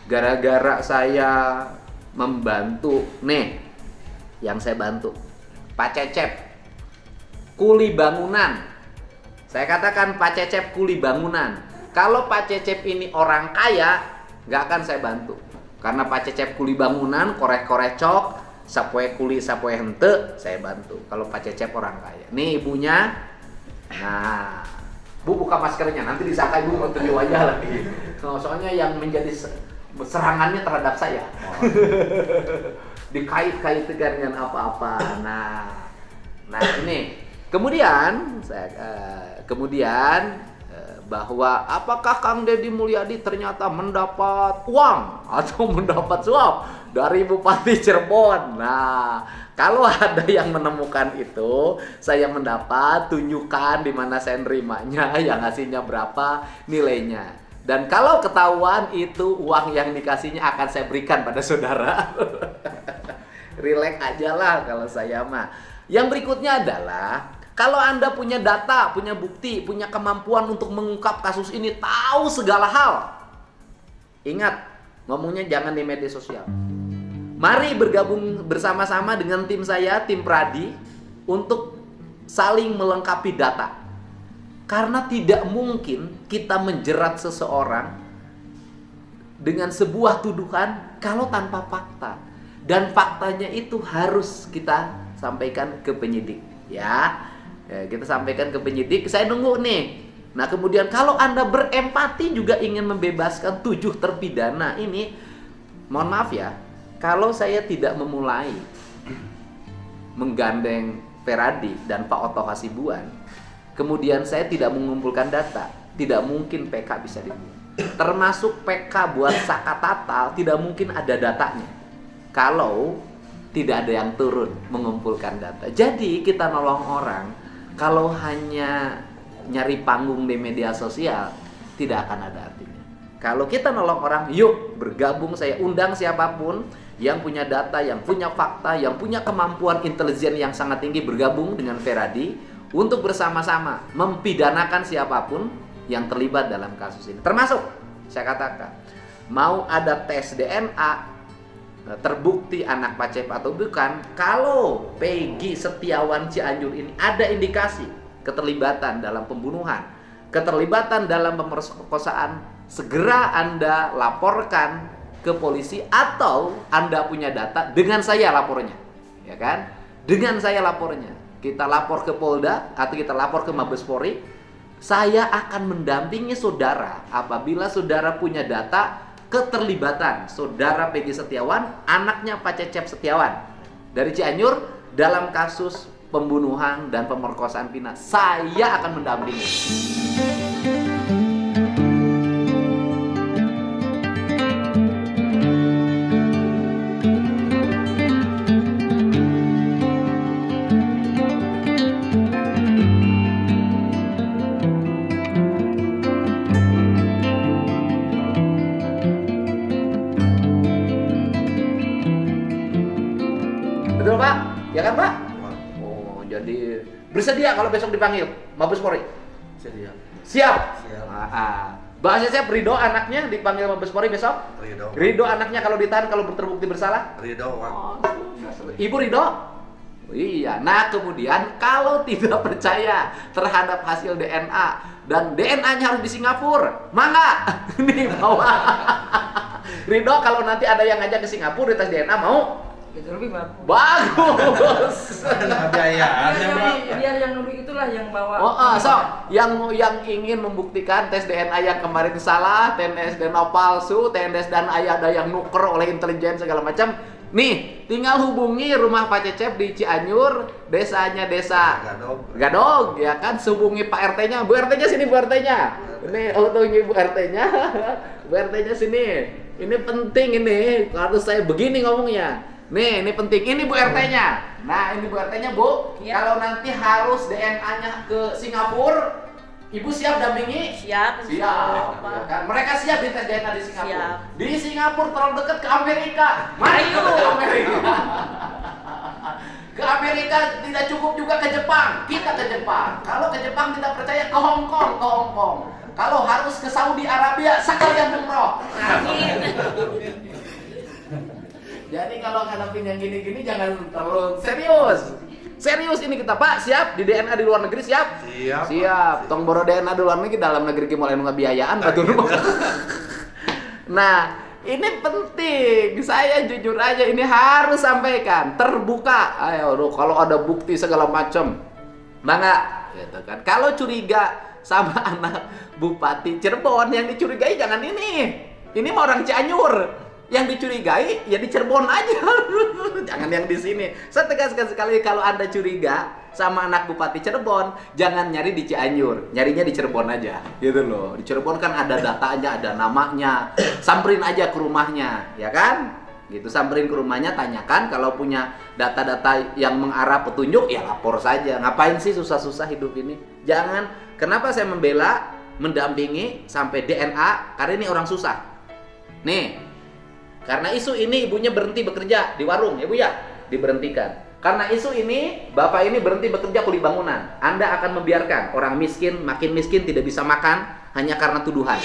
Gara-gara saya membantu, nih, yang saya bantu, Pak Cecep, kuli bangunan. Saya katakan Pak Cecep kuli bangunan. Kalau Pak Cecep ini orang kaya, nggak akan saya bantu. Karena Pak Cecep kuli bangunan, korek-korek cok, sapoe kuli sapoe hente, saya bantu. Kalau Pak Cecep orang kaya. Nih ibunya, nah, Bu buka maskernya, nanti disangka ibu mau tunjuk wajah lagi. Soalnya yang menjadi serangannya terhadap saya. Dikait-kaitkan dengan apa-apa. Nah ini. Kemudian bahwa apakah Kang Deddy Mulyadi ternyata mendapat uang atau mendapat suap dari Bupati Cirebon. Nah, kalau ada yang menemukan itu, saya mendapat, tunjukkan di mana saya nerimanya, yang ngasihnya berapa, nilainya. Dan kalau ketahuan itu uang yang dikasihnya akan saya berikan pada saudara. Relax aja lah kalau saya mah. Yang berikutnya adalah kalau Anda punya data, punya bukti, punya kemampuan untuk mengungkap kasus ini, tahu segala hal. Ingat, ngomongnya jangan di media sosial. Mari bergabung bersama-sama dengan tim saya, tim Pradi, untuk saling melengkapi data. Karena tidak mungkin kita menjerat seseorang dengan sebuah tuduhan kalau tanpa fakta. Dan faktanya itu harus kita sampaikan ke penyidik. Ya, kita sampaikan ke penyidik. Saya nunggu nih. Nah kemudian kalau Anda berempati juga ingin membebaskan 7 terpidana ini, mohon maaf ya, kalau saya tidak memulai menggandeng Feradi dan Pak Otto Hasibuan, kemudian saya tidak mengumpulkan data, tidak mungkin PK bisa dibuat. Termasuk PK buat Saka Tatal tidak mungkin ada datanya kalau tidak ada yang turun mengumpulkan data. Jadi kita nolong orang kalau hanya nyari panggung di media sosial tidak akan ada artinya. Kalau kita nolong orang, yuk bergabung, saya undang siapapun yang punya data, yang punya fakta, yang punya kemampuan intelijen yang sangat tinggi, bergabung dengan Feradi untuk bersama-sama mempidanakan siapapun yang terlibat dalam kasus ini. Termasuk, saya katakan, mau ada tes DNA, terbukti anak Pak Cep atau bukan, kalau Peggy Setiawan Cianjur ini ada indikasi keterlibatan dalam pembunuhan, keterlibatan dalam pemerkosaan, segera Anda laporkan ke polisi atau Anda punya data, dengan saya lapornya, ya kan? Dengan saya lapornya. Kita lapor ke Polda atau kita lapor ke Mabes Polri. Saya akan mendampingi saudara apabila saudara punya data keterlibatan saudara Peggy Setiawan, anaknya Pak Cecep Setiawan dari Cianjur dalam kasus pembunuhan dan pemerkosaan Vina. Saya akan mendampingi. Betul Pak? Ya kan Pak? Oh, jadi bersedia kalau besok dipanggil Mabes Polri? Sedia. Siap? Siap. Bahasa saya Ridho anaknya dipanggil Mabes Polri besok? Ridho. Ridho anaknya kalau ditahan, kalau terbukti bersalah? Ridho, Pak. Oh, Ibu Ridho? Iya. Nah kemudian kalau tidak percaya terhadap hasil DNA dan DNA-nya harus di Singapura, mangga nih bawa. Ridho kalau nanti ada yang ngajak ke Singapura dites DNA mau? Itu lebih bagus. Bagus. Biar yang nuduh itulah yang bawa. Yang ingin membuktikan tes DNA yang kemarin salah, tes DNA palsu, tes dan ada yang nuker oleh intelijen segala macam. Nih, tinggal hubungi rumah Pak Cecep di Cianjur, desanya desa Gadog, ya kan? Hubungi Pak RT-nya, Bu RT-nya sini, Bu RT-nya. Ini hubungi Bu RT-nya, Bu RT-nya sini. Ini penting ini, harus saya begini ngomongnya. Nih, ini penting. Ini Bu RT-nya. Nah, ini Bu RT-nya, Bu. Ya. Kalau nanti harus DNA-nya ke Singapura, Ibu siap dampingi? Siap. Siap. Ya kan? Mereka siap dites DNA di Singapura. Siap. Di Singapura terlalu dekat ke Amerika. Mari kita ke Amerika. Ke Amerika tidak cukup juga ke Jepang. Kita ke Jepang. Kalau ke Jepang tidak percaya ke Hong Kong, ke Hong Kong. Kalau harus ke Saudi Arabia, sekalian umroh. Amin. kalau ngadapin yang gini-gini jangan terlalu serius. Serius ini kita, Pak, siap di DNA di luar negeri, siap? Siap. Tong boro DNA di luar negeri, dalam negeri kita mulai ngebiayaan batu rumah. Nah, ini penting. Saya jujur aja ini harus sampaikan, terbuka. Ayo, kalau ada bukti segala macam. Bangga, gitu kan. Kalau curiga sama anak Bupati Cirebon, yang dicurigai jangan ini. Ini mah orang Cianjur. Yang dicurigai ya di Cirebon aja. Jangan yang di sini. Saya tegaskan sekali, kalau Anda curiga sama anak Bupati Cirebon, jangan nyari di Cianjur, nyarinya di Cirebon aja. Gitu loh. Di Cirebon kan ada datanya, ada namanya. Samperin aja ke rumahnya, ya kan? Gitu, samperin ke rumahnya, tanyakan. Kalau punya data-data yang mengarah petunjuk, ya lapor saja. Ngapain sih susah-susah hidup ini? Jangan. Kenapa saya membela, mendampingi sampai DNA? Karena ini orang susah. Nih, karena isu ini ibunya berhenti bekerja di warung, ya Bu ya, diberhentikan. Karena isu ini bapak ini berhenti bekerja kuli bangunan. Anda akan membiarkan orang miskin makin miskin, tidak bisa makan hanya karena tuduhan.